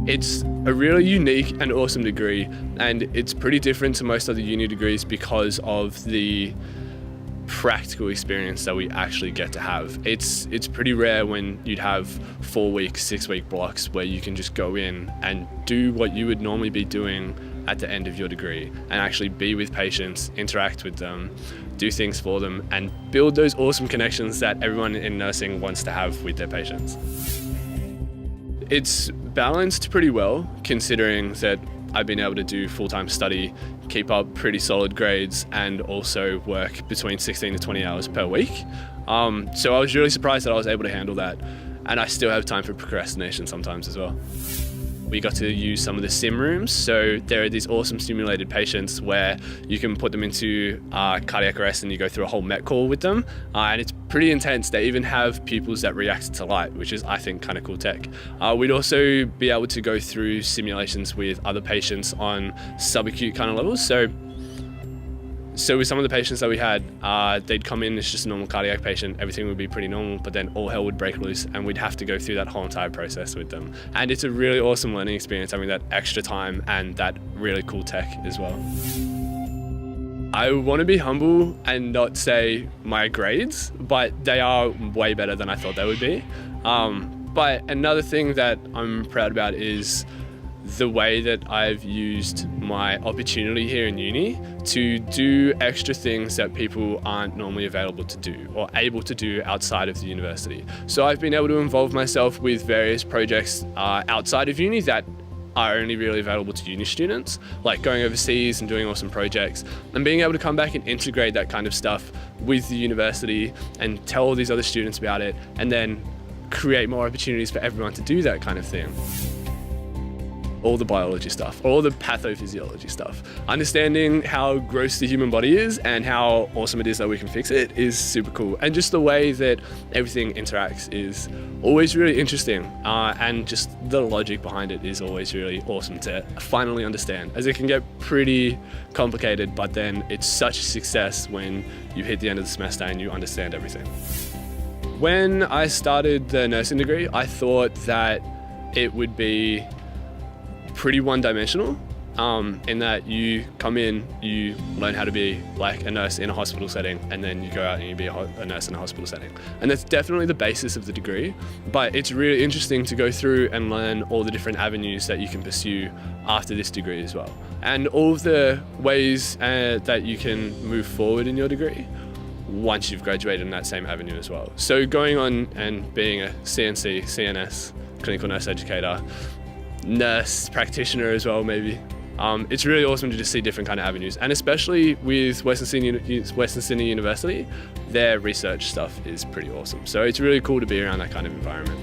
It's a really unique and awesome degree, and it's pretty different to most other uni degrees because of the practical experience that we actually get to have. It's pretty rare when you'd have 4-week, 6-week blocks where you can just go in and do what you would normally be doing at the end of your degree and actually be with patients, interact with them, do things for them, and build those awesome connections that everyone in nursing wants to have with their patients. It's balanced pretty well, considering that I've been able to do full-time study, keep up pretty solid grades, and also work between 16 to 20 hours per week. So I was really surprised that I was able to handle that, and I still have time for procrastination sometimes as well. We got to use some of the sim rooms, so there are these awesome simulated patients where you can put them into cardiac arrest and you go through a whole met call with them, and it's pretty intense. They even have pupils that react to light, which is, I think, kind of cool tech. We'd also be able to go through simulations with other patients on subacute kind of levels. So with some of the patients that we had, they'd come in as just a normal cardiac patient, everything would be pretty normal, but then all hell would break loose and we'd have to go through that whole entire process with them. And it's a really awesome learning experience, having that extra time and that really cool tech as well. I want to be humble and not say my grades, but they are way better than I thought they would be. But another thing that I'm proud about is the way that I've used my opportunity here in uni to do extra things that people aren't normally available to do or able to do outside of the university. So I've been able to involve myself with various projects outside of uni that are only really available to uni students, like going overseas and doing awesome projects, and being able to come back and integrate that kind of stuff with the university and tell all these other students about it, and then create more opportunities for everyone to do that kind of thing. All the biology stuff, all the pathophysiology stuff. Understanding how gross the human body is and how awesome it is that we can fix it is super cool. And just the way that everything interacts is always really interesting. And just the logic behind it is always really awesome to finally understand, as it can get pretty complicated, but then it's such a success when you hit the end of the semester and you understand everything. When I started the nursing degree, I thought that it would be pretty one-dimensional, in that you come in, you learn how to be like a nurse in a hospital setting, and then you go out and you be a nurse in a hospital setting. And that's definitely the basis of the degree, but it's really interesting to go through and learn all the different avenues that you can pursue after this degree as well. And all of the ways that you can move forward in your degree once you've graduated in that same avenue as well. So going on and being a CNC, CNS, clinical nurse educator, nurse practitioner as well, maybe. It's really awesome to just see different kind of avenues, and especially with Western Sydney University, their research stuff is pretty awesome. So it's really cool to be around that kind of environment.